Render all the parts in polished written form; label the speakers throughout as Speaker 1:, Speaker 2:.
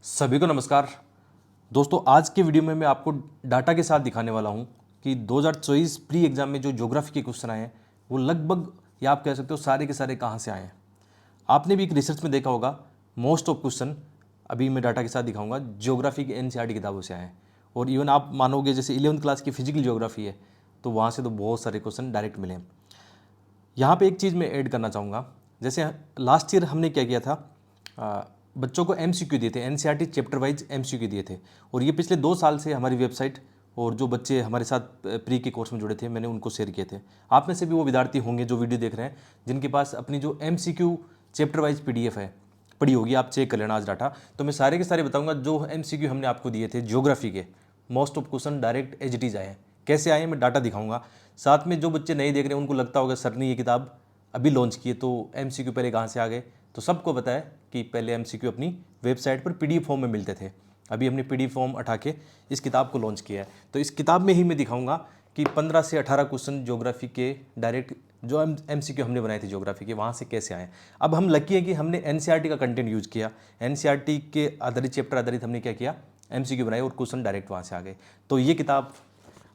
Speaker 1: सभी को नमस्कार दोस्तों। आज के वीडियो में मैं आपको डाटा के साथ दिखाने वाला हूं कि 2024 प्री एग्जाम में जो ज्योग्राफी के क्वेश्चन आए हैं वो लगभग, या आप कह सकते हो सारे के सारे कहां से आए हैं। आपने भी एक रिसर्च में देखा होगा, मोस्ट ऑफ क्वेश्चन अभी मैं डाटा के साथ दिखाऊंगा ज्योग्राफी की एनसीईआरटी किताबों से आए हैं। और इवन आप मानोगे जैसे 11th क्लास की फिजिकल ज्योग्राफी है तो वहाँ से तो बहुत सारे क्वेश्चन डायरेक्ट मिले हैं। यहाँ पे एक चीज़ मैं ऐड करना चाहूँगा, जैसे लास्ट ईयर हमने क्या किया था, बच्चों को एमसीक्यू दिए थे, एनसीईआरटी चैप्टर वाइज एमसीक्यू दिए थे। और ये पिछले 2 साल से हमारी वेबसाइट और जो बच्चे हमारे साथ प्री के कोर्स में जुड़े थे मैंने उनको शेयर किए थे। आप में से भी वो विद्यार्थी होंगे जो वीडियो देख रहे हैं जिनके पास अपनी जो एमसीक्यू चैप्टर वाइज पीडीएफ है पड़ी होगी, आप चेक कर लेना आज डाटा। तो मैं सारे के सारे बताऊंगा जो एमसीक्यू हमने आपको दिए थे ज्योग्राफी के, most of question direct as it is आए हैं। कैसे आए मैं डाटा दिखाऊंगा। साथ में जो बच्चे नहीं देख रहे हैं उनको लगता होगा सर ने ये किताब अभी लॉन्च की है तो एमसीक्यू पहले कहाँ से आ गए, तो सबको पता है कि पहले एमसीक्यू अपनी वेबसाइट पर पीडीएफ फॉर्म में मिलते थे। अभी हमने पीडीएफ फॉर्म उठा के इस किताब को लॉन्च किया है। तो इस किताब में ही मैं दिखाऊंगा कि 15 से 18 क्वेश्चन ज्योग्राफी के डायरेक्ट जो एमसीक्यू हमने बनाए थे ज्योग्राफी के वहाँ से कैसे आए। अब हम लकी है कि हमने एनसीईआरटी का कंटेंट यूज किया, एनसीईआरटी के आधारित चैप्टर आधारित हमने क्या किया, एमसीक्यू बनाए और क्वेश्चन डायरेक्ट वहाँ से आ गए। तो ये किताब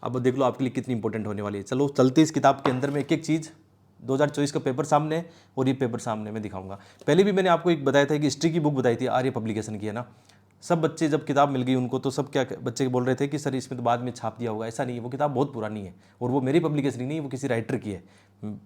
Speaker 1: अब देख लो आपके लिए कितनी इंपॉर्टेंट होने वाली है। चलो चलते इस किताब के अंदर में एक एक चीज़। 2024 का पेपर सामने है और ये पेपर सामने मैं दिखाऊंगा। पहले भी मैंने आपको एक बताया था कि हिस्ट्री की बुक बताई थी, आर्य पब्लिकेशन की है ना। सब बच्चे जब किताब मिल गई उनको तो सब क्या बच्चे बोल रहे थे कि सर इसमें तो बाद में छाप दिया होगा। ऐसा नहीं है, वो किताब बहुत पुरानी है और वो मेरी पब्लिकेशन ही नहीं, वो किसी राइटर की है।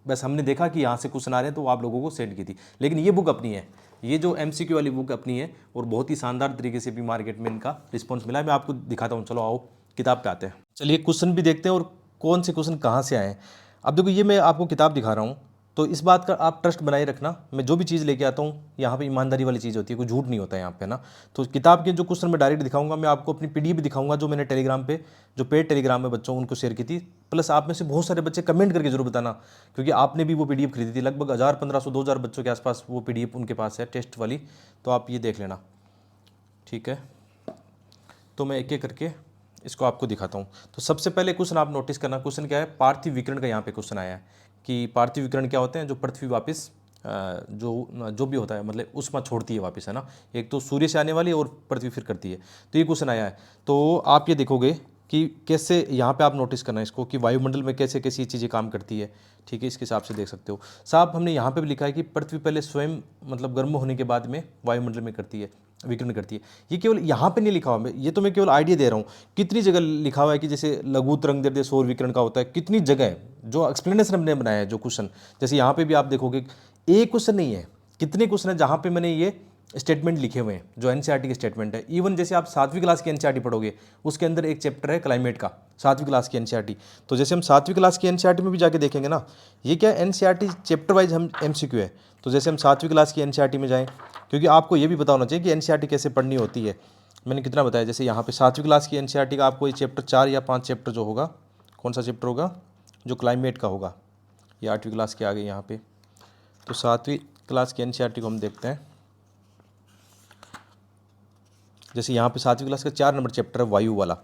Speaker 1: बस हमने देखा कि यहाँ से क्वेश्चन आ रहे हैं तो आप लोगों को सेंड की थी। लेकिन ये बुक अपनी है, ये जो एमसीक्यू वाली बुक अपनी है और बहुत ही शानदार तरीके से भी मार्केट में इनका रिस्पॉन्स मिला है। मैं आपको दिखाता हूँ, चलो आओ किताब पे आते हैं। चलिए क्वेश्चन भी देखते हैं और कौन से क्वेश्चन कहाँ से आए हैं। अब देखो ये मैं आपको किताब दिखा रहा हूँ तो इस बात का आप ट्रस्ट बनाए रखना। मैं जो भी चीज़ लेके आता हूँ यहाँ पे ईमानदारी वाली चीज़ होती है, कोई झूठ नहीं होता है यहाँ पे ना। तो किताब के जो क्वेश्चन मैं डायरेक्ट दिखाऊंगा, मैं आपको अपनी पीडीएफ भी दिखाऊंगा जो मैंने टेलीग्राम पे, जो पेड टेलीग्राम में बच्चों उनको शेयर की थी। प्लस आप में से बहुत सारे बच्चे कमेंट करके जरूर बताना, क्योंकि आपने भी वो पीडीएफ खरीदी थी। लगभग 1000, 1500, 2000 बच्चों के आसपास वो पीडीएफ उनके पास है टेस्ट वाली। तो आप ये देख लेना, ठीक है। तो मैं एक एक करके इसको आपको दिखाता हूँ। तो सबसे पहले क्वेश्चन आप नोटिस करना, क्वेश्चन क्या है, पार्थिव विकिरण का यहाँ पे क्वेश्चन आया है कि पार्थिव विकिरण क्या होते हैं, जो पृथ्वी वापस जो भी होता है मतलब ऊष्मा छोड़ती है वापस, है ना। एक तो सूर्य से आने वाली और पृथ्वी फिर करती है। तो ये क्वेश्चन आया है। तो आप ये देखोगे कि कैसे यहाँ पे आप नोटिस करना इसको कि वायुमंडल में कैसे कैसी चीज़ें काम करती है, ठीक है। इसके हिसाब से देख सकते हो। साहब हमने यहाँ पे भी लिखा है कि पृथ्वी पहले स्वयं मतलब गर्म होने के बाद में वायुमंडल में करती है, विकिरण करती है। ये केवल यहाँ पे नहीं लिखा हुआ है, ये तो मैं केवल आइडिया दे रहा हूँ। कितनी जगह लिखा हुआ है कि जैसे लघु तरंगदैर्ध्य सौर विकिरण का होता है, कितनी जगह है जो एक्सप्लेनेशन हमने बनाया है जो क्वेश्चन। जैसे यहाँ पे भी आप देखोगे एक क्वेश्चन नहीं है, कितने क्वेश्चन है जहाँ पे मैंने ये स्टेटमेंट लिखे हुए हैं जो एनसीईआरटी के स्टेटमेंट है। इवन जैसे आप 7वीं क्लास की एनसीईआरटी पढ़ोगे उसके अंदर एक चैप्टर है क्लाइमेट का, 7वीं क्लास की एनसीईआरटी। तो जैसे हम 7वीं क्लास की एनसीईआरटी में भी जाके देखेंगे ना, ये क्या एनसीईआरटी चैप्टर वाइज हम एमसीक्यू है। तो जैसे हम 7वीं क्लास की एनसीईआरटी में जाएँ, क्योंकि आपको ये भी पता होना चाहिए कि एनसीईआरटी कैसे पढ़नी होती है। मैंने कितना बताया, जैसे यहाँ पे 7वीं क्लास की एनसीईआरटी का आपको ये चैप्टर 4 या 5 चैप्टर जो होगा, कौन सा चैप्टर होगा, जो क्लाइमेट का होगा। ये 8वीं क्लास के आगे यहाँ पे। तो 7वीं क्लास की एनसीईआरटी को हम देखते हैं। जैसे यहाँ पे 7वीं क्लास का 4 नंबर चैप्टर है वायु वाला।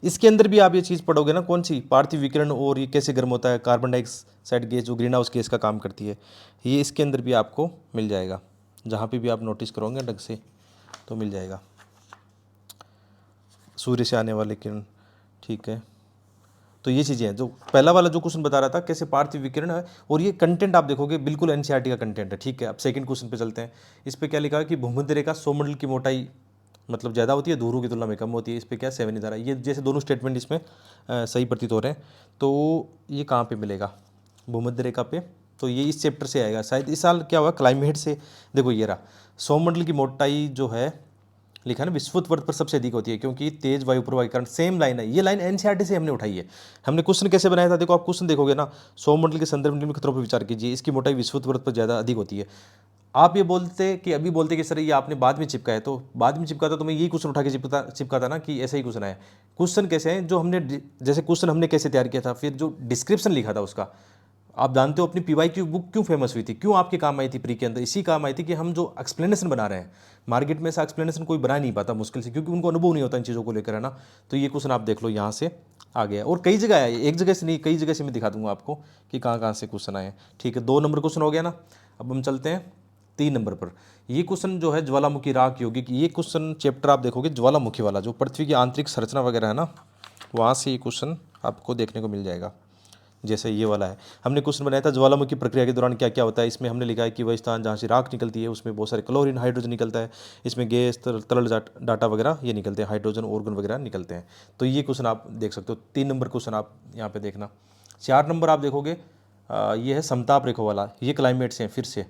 Speaker 1: इसके अंदर भी आप ये चीज़ पढ़ोगे ना, कौन सी, पार्थिव विकिरण और ये कैसे गर्म होता है, कार्बन डाइऑक्साइड गैस जो ग्रीन हाउस गैस का काम करती है, ये इसके अंदर भी आपको मिल जाएगा। जहाँ पे भी आप नोटिस करोगे ढंग से तो मिल जाएगा। सूर्य से आने वाले किरण, ठीक है। तो ये चीज़ें हैं जो पहला वाला जो क्वेश्चन बता रहा था कैसे पार्थिव विकिरण है, और ये कंटेंट आप देखोगे बिल्कुल एनसीईआरटी का कंटेंट है, ठीक है। अब सेकंड क्वेश्चन पे चलते हैं। इस पे क्या लिखा है कि भूमध्य रेखा सौरमंडल की मोटाई मतलब ज़्यादा होती है, ध्रुव की तुलना में कम होती है। इस पर क्या 7 इधर है। ये जैसे दोनों स्टेटमेंट इसमें सही प्रतीत हो रहे हैं। तो ये कहाँ पे मिलेगा, भूमध्य रेखा पे। तो ये इस चैप्टर से आएगा शायद। इस साल क्या हुआ क्लाइमेट से, देखो ये रहा, सौरमंडल की मोटाई जो है लिखा है ना विषुवत वर्त पर सबसे अधिक होती है, क्योंकि तेज वायु प्रवाह के कारण। सेम लाइन है, ये लाइन एनसीईआरटी से हमने उठाई है। हमने क्वेश्चन कैसे बनाया था, देखो आप क्वेश्चन देखोगे ना, सौरमंडल के संदर्भ में खतरों पर विचार कीजिए, इसकी मोटाई विषुवत वर्त पर ज़्यादा अधिक होती है। आप ये बोलते कि अभी बोलते कि सर ये आपने बाद में चिपका है, तो बाद में चिपका था तो मैं यही क्वेश्चन उठा के चिपका था ना कि ऐसा ही क्वेश्चन आया। क्वेश्चन कैसे हैं जो हमने जैसे क्वेश्चन हमने कैसे तैयार किया था, फिर जो डिस्क्रिप्शन लिखा था उसका। आप जानते हो अपनी पीवाई की बुक क्यों फेमस हुई थी, क्यों आपके काम आई थी प्री के अंदर, इसी काम आई थी कि हम जो एक्सप्लेनेशन बना रहे हैं, मार्केट में ऐसा एक्सप्लेनेशन कोई बना नहीं पाता मुश्किल से, क्योंकि उनको अनुभव नहीं होता इन चीज़ों को लेकर, है ना। तो ये क्वेश्चन आप देख लो यहाँ से आ गया, और कई जगह आया, एक जगह से नहीं कई जगह से मैं दिखा दूंगा आपको कि कहाँ कहाँ से क्वेश्चन आए हैं, ठीक है। 2 नंबर क्वेश्चन हो गया ना। अब हम चलते हैं 3 नंबर पर ये क्वेश्चन जो है ज्वालामुखी राख यौगिक, ये क्वेश्चन चैप्टर आप देखोगे ज्वालामुखी वाला, जो पृथ्वी की आंतरिक संरचना वगैरह है ना, वहाँ से ये क्वेश्चन आपको देखने को मिल जाएगा। जैसे ये वाला है, हमने क्वेश्चन बनाया था ज्वालामुखी प्रक्रिया के दौरान क्या क्या होता है। इसमें हमने लिखा है कि वह स्थान जहाँ से राख निकलती है उसमें बहुत सारे क्लोरीन हाइड्रोजन निकलता है, इसमें गैस तरल डाटा वगैरह ये निकलते हैं, हाइड्रोजन ऑर्गन वगैरह निकलते हैं। तो ये क्वेश्चन आप देख सकते हो। 3 नंबर क्वेश्चन आप यहाँ पे देखना। 4 नंबर आप देखोगे ये है समताप रेखा वाला, ये क्लाइमेट से फिर से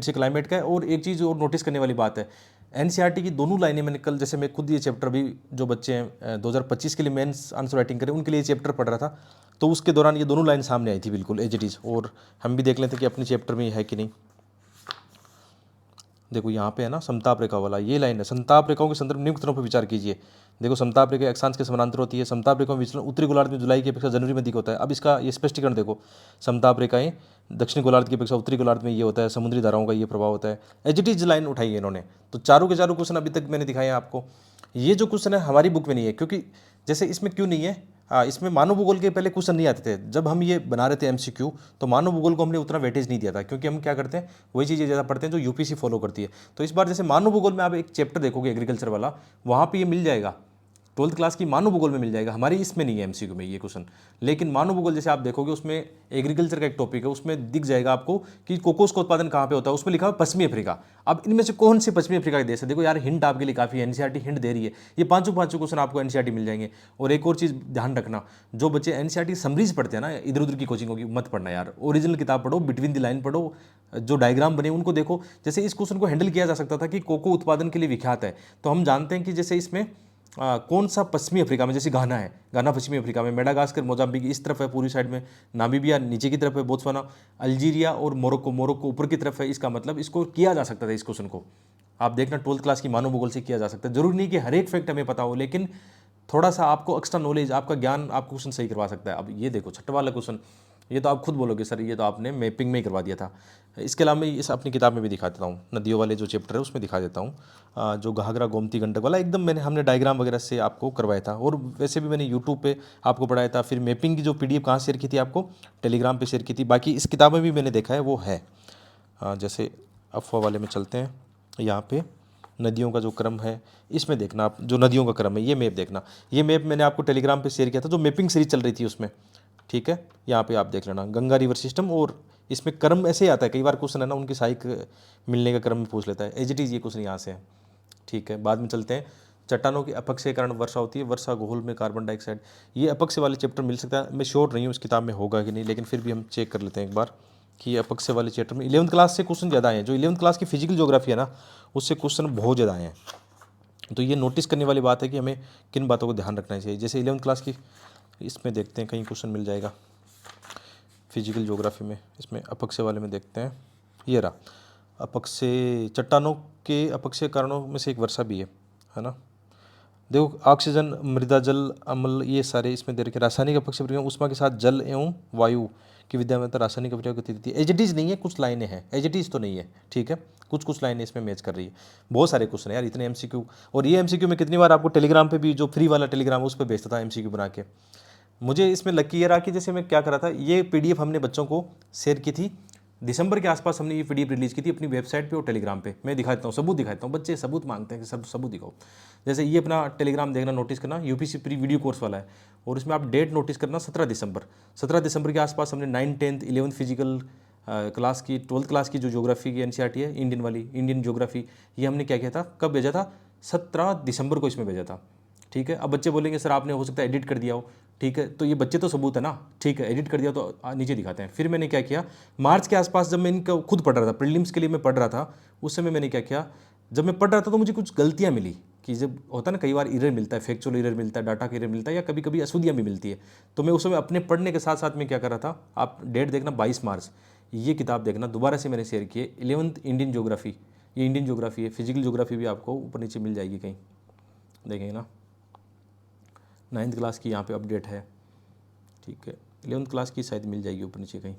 Speaker 1: क्लाइमेट का है। और एक चीज़ और नोटिस करने वाली बात है, एनसीईआरटी की दोनों लाइनें मैंने कल, जैसे मैं खुद ये चैप्टर भी, जो बच्चे हैं 2025 के लिए मेंस आंसर राइटिंग करें उनके लिए ये चैप्टर पढ़ रहा था, तो उसके दौरान ये दोनों लाइन सामने आई थी बिल्कुल एज इट इज़। और हम भी देख लेते कि अपने चैप्टर में है कि नहीं। देखो यहाँ पे है ना समताप रेखा वाला, ये लाइन है, समताप रेखाओं के संदर्भ निम्न तरह पर विचार कीजिए। देखो समताप रेखा अक्षांश के समानांतर होती है, समताप रेखाओं में विचलन उत्तरी गोलार्ध में जुलाई की अपेक्षा जनवरी में अधिक होता है। अब इसका ये स्पष्टीकरण देखो, समताप रेखाएं दक्षिणी गोलार्ध की अपेक्षा उत्तरी गोलार्ध में ये होता है, समुद्री धाराओं का ये प्रभाव होता है। एज इट इज लाइन उठाई है इन्होंने। तो चारों के चारों क्वेश्चन अभी तक मैंने दिखाए हैं आपको। ये जो क्वेश्चन है हमारी बुक में नहीं है, क्योंकि जैसे इसमें क्यों नहीं है, इसमें मानव भूगोल के पहले क्वेश्चन नहीं आते थे। जब हम ये बना रहे थे एमसीक्यू, तो मानव भूगोल को हमने उतना वेटेज नहीं दिया था, क्योंकि हम क्या करते हैं वही चीज़ें ज़्यादा पढ़ते हैं जो यूपीसी फॉलो करती है। तो इस बार जैसे मानव भूगोल में आप एक चैप्टर देखोगे एग्रीकल्चर वाला, वहाँ पे ये मिल जाएगा, 12th क्लास की मानव भूगोल में मिल जाएगा। हमारी इसमें नहीं है एमसीक्यू में ये क्वेश्चन, लेकिन मानव भूगोल जैसे आप देखोगे उसमें एग्रीकल्चर का एक टॉपिक है, उसमें दिख जाएगा आपको कि कोकोस का उत्पादन कहाँ पे होता है। उसमें लिखा है पश्चिमी अफ्रीका। अब इनमें से कौन से पश्चिमी अफ्रीका के देश है? देखो यार, हिंट आपके लिए काफ़ी है, एनसीईआरटी हिंट दे रही है। ये पांचों क्वेश्चन आपको एनसीईआरटी मिल जाएंगे। और एक और चीज़ ध्यान रखना, जो बच्चे एनसीईआरटी समरीज पढ़ते हैं ना, इधर उधर की कोचिंग होगी मत पढ़ना यार, ओरिजिनल किताब पढ़ो, बिटवीन द लाइन पढ़ो, जो डायग्राम बने उनको देखो। जैसे इस क्वेश्चन को हैंडल किया जा सकता था कि कोको उत्पादन के लिए विख्यात है, तो हम जानते हैं कि जैसे इसमें कौन सा पश्चिमी अफ्रीका में, जैसे घाना है, घाना पश्चिमी अफ्रीका में, मेडागास्कर मोजाम्बिक इस तरफ है पूरी साइड में, नामीबिया नीचे की तरफ है, बोत्सवाना, अल्जीरिया और मोरक्को ऊपर की तरफ है। इसका मतलब इसको किया जा सकता था, इस क्वेश्चन को आप देखना 12th क्लास की मानव भूगोल से किया जा सकता है। जरूरी नहीं कि हर एक फैक्ट हमें पता हो, लेकिन थोड़ा सा आपको एक्स्ट्रा नॉलेज, आपका ज्ञान आपको क्वेश्चन सही करवा सकता है। अब ये देखो छठा वाला क्वेश्चन, ये तो आप खुद बोलोगे सर ये तो आपने मैपिंग में ही करवा दिया था। इसके अलावा मैं इस अपनी किताब में भी दिखा देता हूँ, नदियों वाले जो चैप्टर है उसमें दिखा देता हूँ। जो घाघरा गोमती गंडक वाला एकदम हमने डायग्राम वगैरह से आपको करवाया था। और वैसे भी मैंने यूट्यूब पे आपको पढ़ाया था। फिर मैपिंग की जो PDF कहाँ शेयर की थी आपको, टेलीग्राम पे शेयर की थी। बाकी इस किताब में भी मैंने देखा है वो है। जैसे अफवाह वाले में चलते हैं, यहाँ पे नदियों का जो क्रम है इसमें देखना आप, जो नदियों का क्रम है ये मैप देखना। ये मैप मैंने आपको टेलीग्राम पे शेयर किया था, जो मैपिंग सीरीज चल रही थी उसमें, ठीक है। यहाँ पे आप देख लेना गंगा रिवर सिस्टम, और इसमें क्रम ऐसे ही आता है, कई बार क्वेश्चन है ना उनके सहायक मिलने का क्रम में पूछ लेता है। एज इट इज़ ये क्वेश्चन यहाँ से है, ठीक है। बाद में चलते हैं, चट्टानों की अपक्षय के कारण वर्षा होती है, वर्षा घोल में कार्बन डाइऑक्साइड। ये अपक्षय वाले चैप्टर मिल सकता है, मैं श्योर नहीं हूँ इस किताब में होगा कि नहीं, लेकिन फिर भी हम चेक कर लेते हैं एक बार कि अपक्षय वाले चैप्टर में 11th क्लास से क्वेश्चन ज़्यादा आए हैं। जो 11th क्लास की फिजिकल ज्योग्राफी है ना, उससे क्वेश्चन बहुत ज़्यादा आए हैं। तो ये नोटिस करने वाली बात है कि हमें किन बातों को ध्यान रखना चाहिए। जैसे 11th क्लास की इसमें देखते हैं, कहीं क्वेश्चन मिल जाएगा फिजिकल ज्योग्राफी में, इसमें अपक्षय वाले में देखते हैं। ये रहा अपक्षय, चट्टानों के अपक्षय कारणों में से एक वर्षा भी है ना। देखो ऑक्सीजन, मृदा जल, अम्ल, ये सारे इसमें दे रखे। रासायनिक अपक्षय प्रक्रिया उष्मा के साथ जल एवं वायु की विद्यमानता रासायनिक अभिक्रिया को देती है। एज इट इज नहीं है, कुछ लाइनें हैं, एज इट इज तो नहीं है, ठीक है, कुछ लाइनें इसमें मैच कर रही है। बहुत सारे क्वेश्चन है यार, इतने एमसीक्यू। और ये एमसीक्यू में कितनी बार आपको टेलीग्राम पे भी, जो फ्री वाला टेलीग्राम उस पर भेजता था एमसीक्यू बना के। मुझे इसमें लकी ये रहा कि जैसे मैं क्या करा था, ये PDF हमने बच्चों को शेयर की थी दिसंबर के आसपास, हमने ये PDF रिलीज की थी अपनी वेबसाइट पे और टेलीग्राम पे। मैं दिखा देता हूँ, सबूत दिखाता हूँ, बच्चे सबूत मांगते हैं कि सब सबूत दिखाओ। जैसे ये अपना टेलीग्राम देखना, नोटिस करना, यूपीसी प्री वीडियो कोर्स वाला है, और इसमें आप डेट नोटिस करना 17 दिसंबर के आसपास हमने 9th 10th 11th physical class की, 12th क्लास की जो ज्योग्राफी की एनसीईआरटी है इंडियन वाली, इंडियन ज्योग्राफी, ये हमने क्या किया था, कब भेजा था, 17 दिसंबर को इसमें भेजा था, ठीक है। अब बच्चे बोलेंगे सर आपने हो सकता है एडिट कर दिया हो, ठीक है, तो ये बच्चे तो सबूत है ना, ठीक है, एडिट कर दिया तो नीचे दिखाते हैं। फिर मैंने क्या किया, मार्च के आसपास जब मैं इनका खुद पढ़ रहा था, प्रीलिम्स के लिए मैं पढ़ रहा था, उस समय मैंने क्या किया, जब मैं पढ़ रहा था तो मुझे कुछ गलतियाँ मिली कि जब होता है ना कई बार एरर मिलता है, फैक्चुअल एरर मिलता है, डाटा का एरर मिलता है, या कभी कभी अशुद्धियाँ भी मिलती है। तो मैं उस समय अपने पढ़ने के साथ साथ में क्या कर रहा था, आप डेट देखना 22 मार्च, ये किताब देखना, दोबारा से मैंने शेयर की है 11th इंडियन ज्योग्राफी, ये इंडियन ज्योग्राफी है। फिजिकल ज्योग्राफी भी आपको ऊपर नीचे मिल जाएगी कहीं, देखेंगे ना, 9th क्लास की यहाँ पे अपडेट है, ठीक है, 11th क्लास की शायद मिल जाएगी ऊपर नीचे कहीं,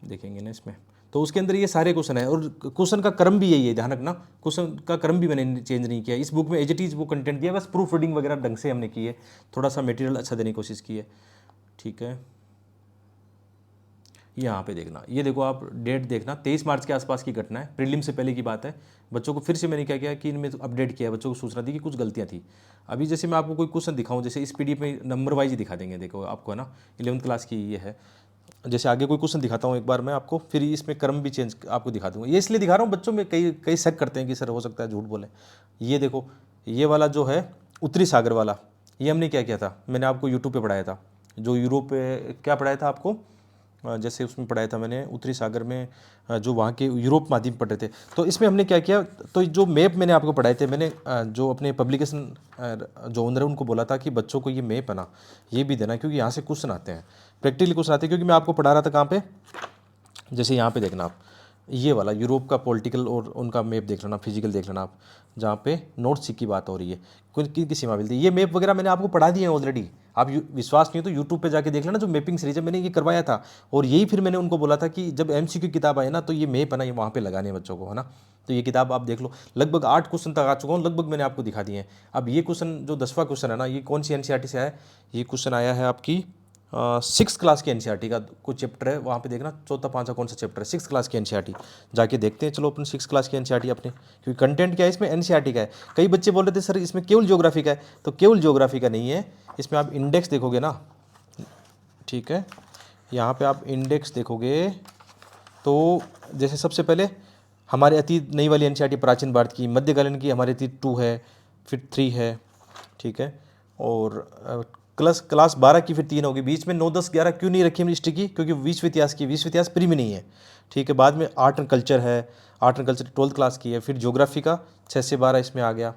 Speaker 1: देखेंगे ना इसमें। तो उसके अंदर ये सारे क्वेश्चन है, और क्वेश्चन का क्रम भी यही है, ध्यान रखना, क्वेश्चन का क्रम भी मैंने चेंज नहीं किया। इस बुक में एज इट इज़ वो कंटेंट दिया, बस प्रूफ रीडिंग वगैरह ढंग से हमने की है, थोड़ा सा मटेरियल अच्छा देने की कोशिश की है, ठीक है। यहाँ पे देखना, ये देखो आप डेट देखना, 23 मार्च के आसपास की घटना है, प्रीलिम से पहले की बात है। बच्चों को फिर से मैंने क्या किया कि इनमें अपडेट किया, बच्चों को सूचना दी कि कुछ गलतियाँ थी। अभी जैसे मैं आपको कोई क्वेश्चन दिखाऊं, जैसे इस पीडीएफ में नंबर वाइज ही दिखा देंगे, देखो आपको है ना 11th क्लास की ये है। जैसे आगे कोई क्वेश्चन दिखाता हूँ एक बार मैं आपको, फिर इसमें क्रम भी चेंज आपको दिखा दूंगा। ये इसलिए दिखा रहा हूँ, बच्चों में कई कई शक करते हैं कि सर हो सकता है झूठ बोले। ये देखो, ये वाला जो है उत्तरी सागर वाला, ये हमने क्या किया था, मैंने आपको यूट्यूब पे पढ़ाया था, जो यूरोप पे क्या पढ़ाया था आपको, जैसे उसमें पढ़ाया था मैंने उत्तरी सागर में, जो वहाँ के यूरोप माध्यम पढ़ रहे थे। तो इसमें हमने क्या किया, तो जो मैप मैंने आपको पढ़ाए थे, मैंने जो अपने पब्लिकेशन जो ओनर है उनको बोला था कि बच्चों को ये मैप है ना ये भी देना, क्योंकि यहाँ से क्वेश्चन आते हैं, प्रैक्टिकली क्वेश्चन आते हैं। क्योंकि मैं आपको पढ़ा रहा था कहाँ पे, जैसे यहाँ पे देखना आप, ये वाला यूरोप का पॉलिटिकल और उनका मैप देख लेना, फिजिकल देख लेना आप, जहाँ पे नॉर्थ सी की बात हो रही है, की सीमा मिलती है। ये मैप वगैरह मैंने आपको पढ़ा दिए हैं ऑलरेडी, आप विश्वास नहीं हो तो यूट्यूब पे जाके देख लेना, जो मैपिंग सीरीज है मैंने ये करवाया था। और यही फिर मैंने उनको बोला था कि जब एमसीक्यू किताब आए ना तो ये मैप है ना ये वहाँ पे लगाने हैं बच्चों को, है ना। तो ये किताब आप देख लो, लगभग 8 क्वेश्चन तक आ चुका हूँ, लगभग मैंने आपको दिखा दिए हैं। अब ये क्वेश्चन जो 10वां क्वेश्चन है ना, ये कौन सी एनसीईआरटी से आया है, ये क्वेश्चन आया है आपकी 6th क्लास की एनसीईआरटी का कुछ चैप्टर है, वहाँ पे देखना चौथा पांचवा कौन सा चैप्टर है, 6th क्लास की एनसीईआरटी जाके देखते हैं। चलो अपन 6th क्लास की एनसीईआरटी अपने, क्योंकि कंटेंट क्या है इसमें, एनसीईआरटी का है। कई बच्चे बोल रहे थे सर इसमें केवल ज्योग्राफी का है, तो केवल ज्योग्राफी का नहीं है, इसमें आप इंडेक्स देखोगे ना, ठीक है, यहाँ पे आप इंडेक्स देखोगे तो जैसे सबसे पहले हमारे अतीत नई वाली एनसीईआरटी प्राचीन भारत की, मध्यकालीन की हमारे अतीत 2 है, फिर 3 है, ठीक है, और क्लास 12 की फिर 3 होगी। बीच में 9, 10, 11 क्यों नहीं रखी हमने हिस्ट्री की, क्योंकि विश्व इतिहास की, विश्व इतिहास प्री में नहीं है, ठीक है। बाद में आर्ट एंड कल्चर है, art and culture 12th class की है। फिर ज्योग्राफी का 6 से 12 इसमें आ गया,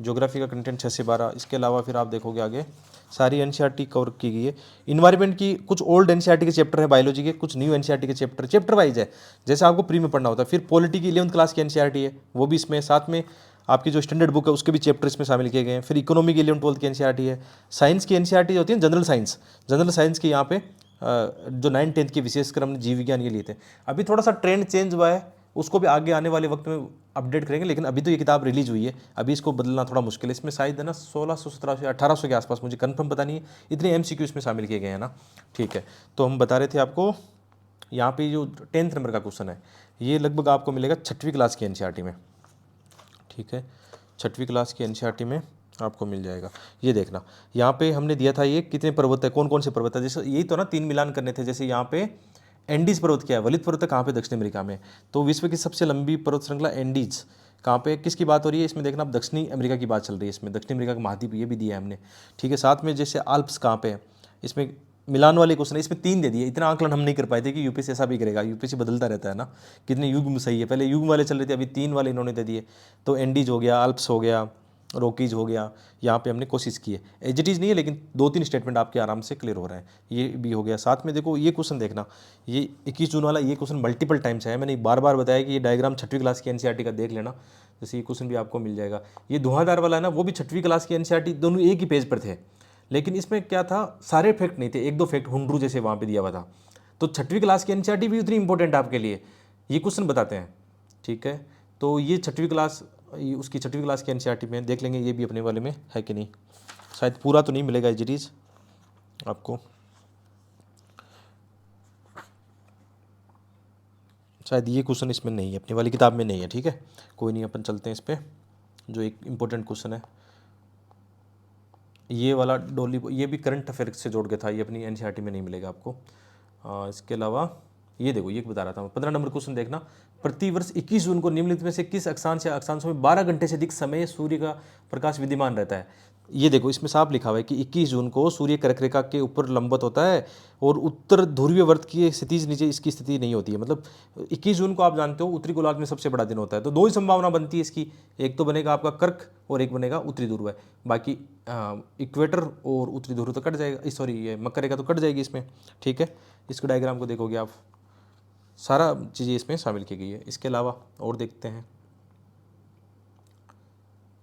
Speaker 1: ज्योग्राफी का कंटेंट 6 से 12। इसके अलावा फिर आप देखोगे आगे सारी एनसीईआरटी कवर की गई है। इन्वायरमेंट की कुछ ओल्ड एनसीईआरटी के चैप्टर है बायोलॉजी के, कुछ न्यू एनसीईआरटी के चैप्टर वाइज है, जैसे आपको प्री में पढ़ना होता है। फिर पॉलिटी की 11th क्लास की एनसीईआरटी है, वो भी इसमें, साथ में आपकी जो स्टैंडर्ड बुक है उसके भी चैप्टर इसमें शामिल किए गए हैं। फिर इकोनॉमी की 11th 12th की एनसीईआरटी है। साइंस की एनसीईआरटी होती है जनरल साइंस, जनरल साइंस की यहाँ पे जो 9th 10th की विशेष क्रम जीव विज्ञान ये लिए थे। अभी थोड़ा सा ट्रेंड चेंज हुआ है, उसको भी आगे आने वाले वक्त में अपडेट करेंगे, लेकिन अभी तो ये किताब रिलीज हुई है, अभी इसको बदलना थोड़ा मुश्किल है। इसमें शायद है ना 1600, 1700 या 1800 के आसपास, मुझे कंफर्म पता नहीं है, इतने एमसीक्यू इसमें शामिल किए गए हैं ना, ठीक है। तो हम बता रहे थे आपको, यहाँ पे जो 10th नंबर का क्वेश्चन है ये लगभग आपको मिलेगा 6वीं क्लास की एनसीईआरटी में, ठीक है, 6वीं क्लास की एनसीईआरटी में आपको मिल जाएगा। ये देखना, यहाँ पे हमने दिया था ये कितने पर्वत है, कौन कौन से पर्वत है, जैसे यही तो ना 3 मिलान करने थे। जैसे यहाँ पे एंडीज पर्वत क्या है, वलित पर्वत कहाँ पे, दक्षिण अमेरिका में। तो विश्व की सबसे लंबी पर्वत श्रृंखला एंडीज कहाँ पे, किसकी बात हो रही है इसमें, देखना आप दक्षिणी अमेरिका की बात चल रही है इसमें, दक्षिण अमेरिका का महाद्वीप ये भी दिया है हमने, ठीक है। साथ में जैसे आल्प्स कहाँ पे है, इसमें मिलान वाले क्वेश्चन है, इसमें 3 दे दिए। इतना आंकलन हम नहीं कर पाए थे कि यूपीएससी ऐसा भी करेगा, यूपीएससी बदलता रहता है ना, कितने युग सही है, पहले युग वाले चल रहे थे, अभी 3 वाले इन्होंने दे दिए। तो एंडीज हो गया, आल्प्स हो गया, रॉकीज हो गया, यहाँ पे हमने कोशिश की है, एजिटीज नहीं है, लेकिन 2-3 स्टेटमेंट आपके आराम से क्लियर हो रहे हैं। ये भी हो गया। साथ में देखो ये क्वेश्चन देखना, ये 21 जून वाला, ये क्वेश्चन मल्टीपल टाइम्स है, मैंने बार बार बताया कि ये डायग्राम 6वीं क्लास की एनसीईआरटी का देख लेना, जैसे ये क्वेश्चन भी आपको मिल जाएगा। ये धुआंधार वाला है ना, वो भी 6वीं क्लास की एनसीईआरटी, दोनों एक ही पेज पर थे, लेकिन इसमें क्या था, सारे फैक्ट नहीं थे, 1-2 फैक्ट हुंड्रू जैसे वहाँ पे दिया हुआ था। तो 6वीं क्लास की एनसीईआरटी भी उतनी इंपॉर्टेंट है आपके लिए, ये क्वेश्चन बताते हैं, ठीक है। तो ये 6वीं क्लास, उसकी 6वीं क्लास की एनसीईआरटी में देख लेंगे, ये भी अपने वाले में है कि नहीं, शायद पूरा तो नहीं मिलेगा एजिटीज आपको, शायद ये क्वेश्चन इसमें नहीं है, अपनी वाली किताब में नहीं है, ठीक है। कोई नहीं, अपन चलते हैं इस पर, जो एक इम्पोर्टेंट क्वेश्चन है ये वाला डोली, ये भी करंट अफेयर से जोड़ के था, ये अपनी एनसीईआरटी में नहीं मिलेगा आपको। इसके अलावा ये देखो, ये बता रहा था मैं, 15 नंबर क्वेश्चन देखना, प्रतिवर्ष 21 जून को निम्नलिखित में से किस अक्षांश या अक्षांशों में 12 घंटे से अधिक समय सूर्य का प्रकाश विद्यमान रहता है। ये देखो इसमें साफ लिखा हुआ है कि 21 जून को सूर्य कर्क रेखा के ऊपर लंबवत होता है और उत्तर ध्रुवीय वर्त की स्थिति नीचे इसकी स्थिति नहीं होती है। मतलब 21 जून को आप जानते हो उत्तरी गोलार्ध में सबसे बड़ा दिन होता है, तो 2 ही संभावना बनती है इसकी, एक तो बनेगा आपका कर्क और एक बनेगा उत्तरी ध्रुव है। बाकी इक्वेटर और उत्तरी ध्रुव तो कट जाएगा, सॉरी ये मकर रेखा तो कट जाएगी इसमें, ठीक है। इसके डायग्राम को देखोगे आप, सारा चीज़ें इसमें शामिल की गई है। इसके अलावा और देखते हैं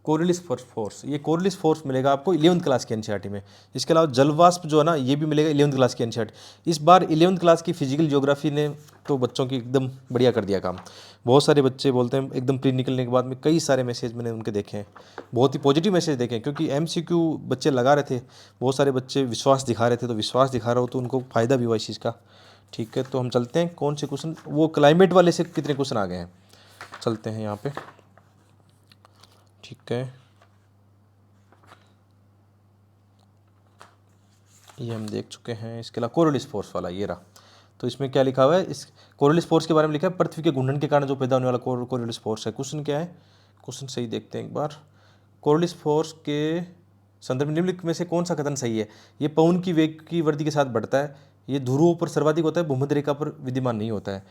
Speaker 1: कोरिलिस फोर्स, ये कोरिलिस फोर्स मिलेगा आपको 11th क्लास की एनसीईआरटी में। इसके अलावा जलवाष्प जो है ना, ये भी मिलेगा 11th क्लास की एनसीईआरटी। इस बार 11th क्लास की फिजिकल ज्योग्राफी ने तो बच्चों की एकदम बढ़िया कर दिया काम। बहुत सारे बच्चे बोलते हैं एकदम प्री निकलने के बाद में, कई सारे मैसेज मैंने उनके देखे हैं, बहुत ही पॉजिटिव मैसेज देखे हैं, क्योंकि एमसीक्यू बच्चे लगा रहे थे, बहुत सारे बच्चे विश्वास दिखा रहे थे, तो विश्वास दिखा रहा हो तो उनको फ़ायदा भी हुआ इस चीज़ का, ठीक है, तो हम चलते हैं कौन से क्वेश्चन, वो क्लाइमेट वाले से कितने क्वेश्चन आ गए हैं, चलते हैं यहाँ पे। ठीक है, ये हम देख चुके हैं। इसके अलावा कोरोलिस फोर्स वाला ये रहा, तो इसमें क्या लिखा हुआ है, इस कोरोलिस फोर्स के बारे में लिखा है, पृथ्वी के घूर्णन के कारण जो पैदा होने वाला कोरोलिस फोर्स है। क्वेश्चन क्या है, क्वेश्चन सही देखते हैं एक बार। कोरोलिस फोर्स के संदर्भ में निम्नलिखित में से कौन सा कथन सही है। ये पवन की वेग की वृद्धि के साथ बढ़ता है, ये ध्रुवों पर सर्वाधिक होता है, भूमध्य रेखा पर विद्यमान नहीं होता है।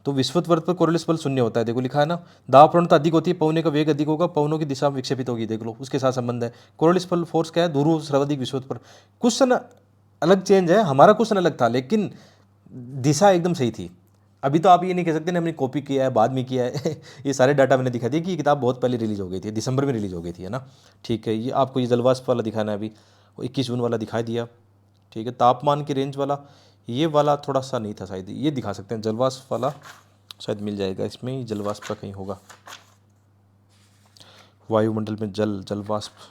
Speaker 1: तो विषुवत पर कोरोलिस बल शून्य होता है, देखो लिखा है ना। दाब प्रवणता अधिक होती है, पवने का वेग अधिक होगा, पवनों की दिशा विक्षेपित होगी, देख लो उसके साथ संबंध है। कोरोलिस बल फोर्स क्या है, ध्रुव सर्वाधिक विषुवत पर। क्वेश्चन अलग चेंज है, हमारा क्वेश्चन अलग था, लेकिन दिशा एकदम सही थी। अभी तो आप ये नहीं कह सकते ना हमने कॉपी किया है बाद में किया है ये सारे डाटा मैंने दिखा दिया कि ये किताब बहुत पहले रिलीज हो गई थी, दिसंबर में रिलीज हो गई थी, है ना। ठीक है, ये आपको ये जलवाष्प वाला दिखाना है अभी, 21 जून वाला दिखा दिया। ठीक है, तापमान की रेंज वाला, ये वाला थोड़ा सा नहीं था शायद, ये दिखा सकते हैं जलवाष्प वाला, शायद मिल जाएगा इसमें, जलवाष्प का कहीं होगा, वायुमंडल में जलवाष्प।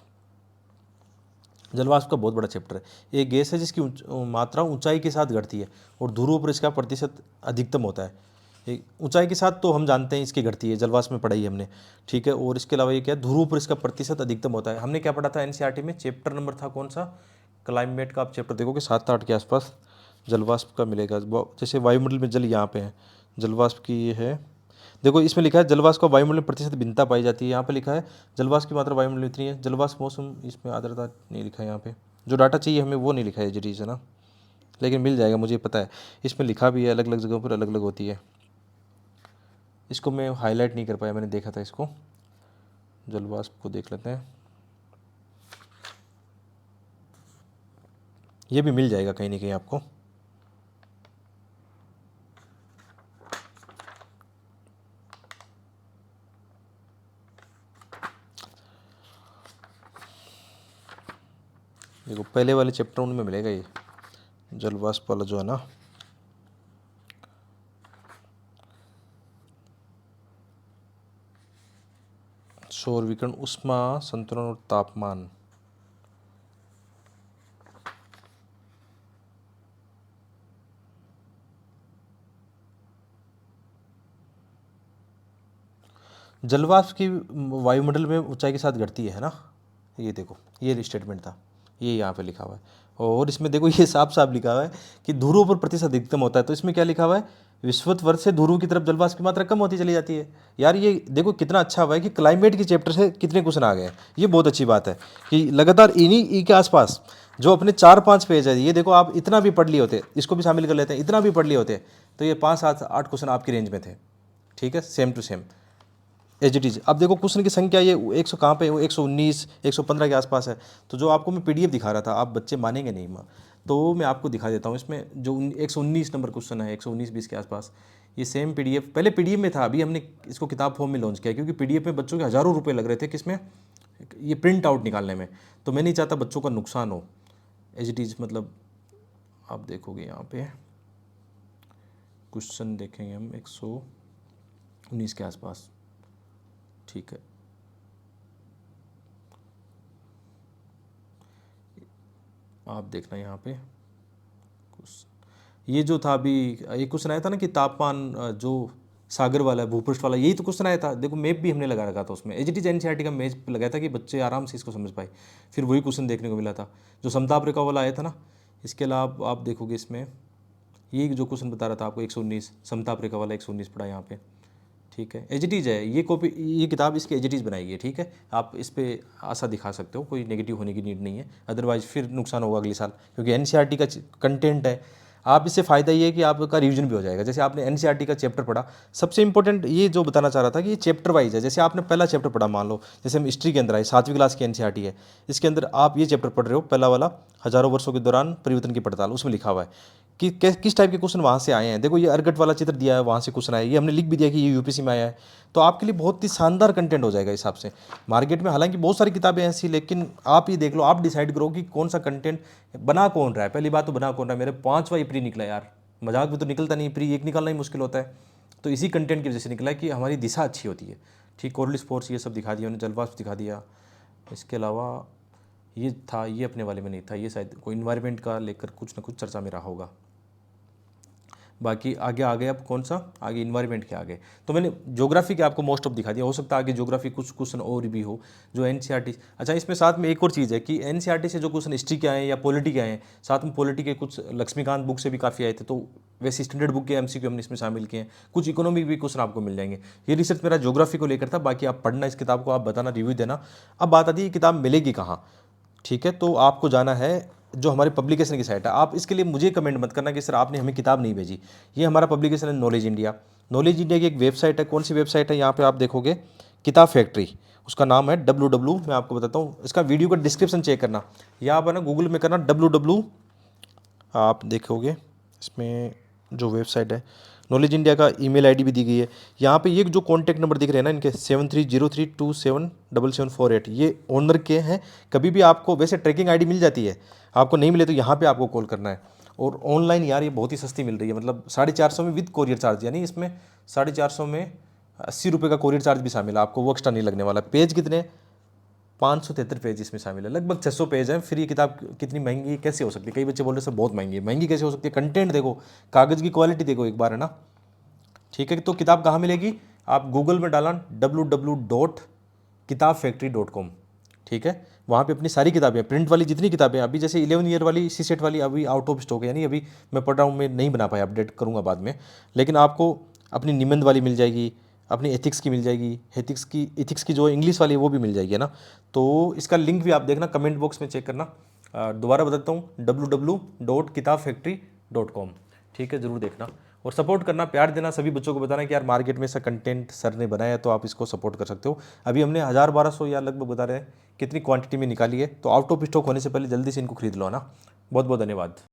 Speaker 1: जलवाष्प का बहुत बड़ा चैप्टर है। एक गैस है जिसकी मात्रा ऊंचाई के साथ घटती है और ध्रुवों पर इसका प्रतिशत अधिकतम होता है। एक ऊंचाई के साथ तो हम जानते हैं इसकी घटती है, जलवाष्प में पढ़ाई है हमने। ठीक है, और इसके अलावा ये क्या है, ध्रुवों पर इसका प्रतिशत अधिकतम होता है। हमने क्या पढ़ा था एनसीईआरटी में, चैप्टर नंबर था कौन सा, क्लाइमेट का। आप चैप्टर देखोगे 7-8 के आसपास जलवाष्प का मिलेगा। जैसे वायुमंडल में जल यहाँ पे है, जलवाष्प की ये है, देखो इसमें लिखा है जलवाष्प का वायुमंडल में प्रतिशत भिन्नता पाई जाती है। यहाँ पे लिखा है जलवाष्प की मात्रा वायुमंडल में इतनी है, जलवाष्प मौसम, इसमें आर्द्रता नहीं लिखा है। यहाँ पे जो डाटा चाहिए हमें वो नहीं लिखा है जरीज, है ना, लेकिन मिल जाएगा, मुझे पता है। इसमें लिखा भी है, अलग अलग जगहों पर अलग अलग होती है। इसको मैं हाईलाइट नहीं कर पाया, मैंने देखा था इसको। जलवाष्प को देख लेते हैं, ये भी मिल जाएगा कहीं ना कहीं आपको। देखो पहले वाले चैप्टर उनमें मिलेगा ये जलवाष्प वाला जो है ना। सौर विकिरण, ऊष्मा संतुलन और तापमान। जलवाष्प की वायुमंडल में ऊंचाई के साथ घटती है ना, ये देखो ये स्टेटमेंट था, ये यहाँ पे लिखा हुआ है। और इसमें देखो ये साफ साफ लिखा हुआ है कि ध्रुवों पर प्रतिशत अधिकतम होता है। तो इसमें क्या लिखा हुआ है, विषुवत वर्ष से ध्रुव की तरफ जलवाष्प की मात्रा कम होती चली जाती है। यार ये देखो कितना अच्छा हुआ है कि क्लाइमेट के चैप्टर से कितने क्वेश्चन आ गए हैं, ये बहुत अच्छी बात है कि लगातार इन्हीं के आसपास जो अपने 4-5 पेज है, ये देखो आप इतना भी पढ़ लिए होते, इसको भी शामिल कर लेते हैं, इतना भी पढ़ लिए होते तो ये 5-7-8 क्वेश्चन आपकी रेंज में थे। ठीक है, same to same as it is. अब देखो क्वेश्चन की संख्या ये 100 कहाँ पे, वो 119 115 के आसपास है। तो जो आपको मैं पीडीएफ दिखा रहा था, आप बच्चे मानेंगे नहीं माँ, तो मैं आपको दिखा देता हूँ। इसमें जो 119 नंबर क्वेश्चन है, 119-20 के आसपास, ये सेम पीडीएफ पहले पीडीएफ में था, अभी हमने इसको किताब फॉर्म में लॉन्च किया क्योंकि पीडीएफ में बच्चों के हज़ारों रुपये लग रहे थे किसमें, ये प्रिंट आउट निकालने में। तो मैं नहीं चाहता बच्चों का नुकसान हो, एज इट इज़। मतलब आप देखोगे यहाँ पे क्वेश्चन देखेंगे हम 119 के आसपास। ठीक है, आप देखना यहाँ पे ये जो था अभी, एक क्वेश्चन आया था ना कि तापमान जो सागर वाला है, भूपृष्ठ वाला, यही तो क्वेश्चन आया था। देखो मैप भी हमने लगा रखा था उसमें, एच टी एनसीईआरटी का मैप लगाया था कि बच्चे आराम से इसको समझ पाए। फिर वही क्वेश्चन देखने को मिला था जो समताप रेखा वाला आया था ना। इसके अलावा आप देखोगे इसमें ये जो क्वेश्चन बता रहा था आपको 119 समताप रेखा वाला 119 पड़ा यहाँ पे। ठीक है, एजिटीज है ये कॉपी, ये किताब इसकी एजिटीज बनाई है। ठीक है, आप इस पर आशा दिखा सकते हो, कोई नेगेटिव होने की नीड नहीं है, अदरवाइज फिर नुकसान होगा अगले साल, क्योंकि एनसीईआरटी का कंटेंट है। आप इससे फ़ायदा ये है कि आपका रिवीजन भी हो जाएगा। जैसे आपने एनसीईआरटी का चैप्टर पढ़ा, सबसे इंपॉर्टेंट ये जो बताना चाह रहा था कि ये चैप्टर वाइज है। जैसे आपने पहला चैप्टर पढ़ा, मान लो जैसे हम हिस्ट्री के अंदर आए, 7वीं क्लास की एनसीईआरटी है, इसके अंदर आप ये चैप्टर पढ़ रहे हो, पहला वाला हजारों वर्षों के दौरान परिवर्तन की पड़ताल, उसमें लिखा हुआ है कि किस टाइप के क्वेश्चन वहाँ से आए हैं। देखो ये अर्गट वाला चित्र दिया है, वहाँ से क्वेश्चन आया, ये हमने लिख भी दिया कि ये यूपीसी में आया है। तो आपके लिए बहुत ही शानदार कंटेंट हो जाएगा इस हिसाब से। मार्केट में हालांकि बहुत सारी किताबें ऐसी, लेकिन आप ये देख लो, आप डिसाइड करो कि कौन सा कंटेंट बना कौन रहा है। पहली बात तो बना कौन रहा है, मेरे 5वां प्री निकला यार, मजाक में तो निकलता नहीं, प्री एक निकालना ही मुश्किल होता है। तो इसी कंटेंट की वजह से निकला है कि हमारी दिशा अच्छी होती है। ठीक, कोरोलिस फोर्स ये सब दिखा दिया उन्होंने, जलवाष्प दिखा दिया। इसके अलावा ये था, ये अपने वाले में नहीं था, ये शायद कोई इन्वायरमेंट का लेकर कुछ ना कुछ चर्चा में रहा होगा। बाकी आगे आ गए, अब कौन सा आगे, इन्वायरमेंट के आगे। तो मैंने ज्योग्राफी के आपको मोस्ट ऑफ दिखा दिया, हो सकता है आगे ज्योग्राफी कुछ क्वेश्चन और भी हो जो एनसीईआरटी। अच्छा, इसमें साथ में एक और चीज़ है कि एनसीईआरटी से जो क्वेश्चन हिस्ट्री के आए या पॉलिटी के आए हैं, साथ में पॉलिटी के कुछ लक्ष्मीकांत बुक से भी काफ़ी आए थे, तो वैसे स्टैंडर्ड बुक के एमसीक्यू हमने इसमें शामिल किए हैं। कुछ इकोनॉमिक भी क्वेश्चन आपको मिल जाएंगे। ये रिसर्च मेरा ज्योग्राफी को लेकर था, बाकी आप पढ़ना इस किताब को, आप बताना, रिव्यू देना। अब बात आती है किताब मिलेगी कहाँ। ठीक है, तो आपको जाना है जो हमारी पब्लिकेशन की साइट है। आप इसके लिए मुझे कमेंट मत करना कि सर आपने हमें किताब नहीं भेजी। ये हमारा पब्लिकेशन है नॉलेज इंडिया। नॉलेज इंडिया की एक वेबसाइट है, कौन सी वेबसाइट है, यहाँ पे आप देखोगे किताब फैक्ट्री, उसका नाम है WW, मैं आपको बताता हूँ, इसका वीडियो का डिस्क्रिप्शन चेक करना, या आप है ना गूगल में करना WW, आप देखोगे इसमें जो वेबसाइट है नॉलेज इंडिया का ईमेल आईडी भी दी गई है। यहाँ पे ये जो कॉन्टैक्ट नंबर दिख रहे हैं ना इनके 7303277748, ये ओनर के हैं। कभी भी आपको वैसे ट्रैकिंग आईडी मिल जाती है, आपको नहीं मिले तो यहाँ पे आपको कॉल करना है। और ऑनलाइन यार ये बहुत ही सस्ती मिल रही है, मतलब 450 में विद कोरियर चार्ज, यानी इसमें 450 में 80 रुपये का कोरियर चार्ज भी शामिल है, आपको वो एक्स्ट्रा नहीं लगने वाला। पेज कितने, 573 पेज इसमें शामिल है, लगभग 600 पेज हैं। फिर ये किताब कितनी महंगी कैसे हो सकती है, कई बच्चे बोल रहे सर बहुत महंगी है। महंगी कैसे हो सकती है, कंटेंट देखो, कागज़ की क्वालिटी देखो एक बार, है ना। ठीक है, तो किताब कहाँ मिलेगी, आप गूगल में डाला www.kitabfactory.com। ठीक है, वहाँ पे अपनी सारी किताबें, प्रिंट वाली जितनी किताबें, अभी जैसे 11 ईयर वाली सीसेट वाली अभी आउट ऑफ स्टॉक है, यानी अभी मैं पढ़ रहा हूँ, मैं नहीं बना पाया, अपडेट करूँगा बाद में। लेकिन आपको अपनी निबंध वाली मिल जाएगी, अपनी एथिक्स की मिल जाएगी, एथिक्स की जो इंग्लिश वाली है वो भी मिल जाएगी, है ना। तो इसका लिंक भी आप देखना, कमेंट बॉक्स में चेक करना। दोबारा बताता हूँ www.kitabfactory.com। ठीक है, ज़रूर देखना और सपोर्ट करना, प्यार देना, सभी बच्चों को बताना कि यार मार्केट में ऐसा कंटेंट सर ने बनाया है तो आप इसको सपोर्ट कर सकते हो। अभी हमने 1000-1200 या लगभग बता रहे हैं कितनी क्वांटिटी में निकाली है, तो आउट ऑफ स्टॉक होने से पहले जल्दी से इनको खरीद लो, है ना। बहुत बहुत धन्यवाद।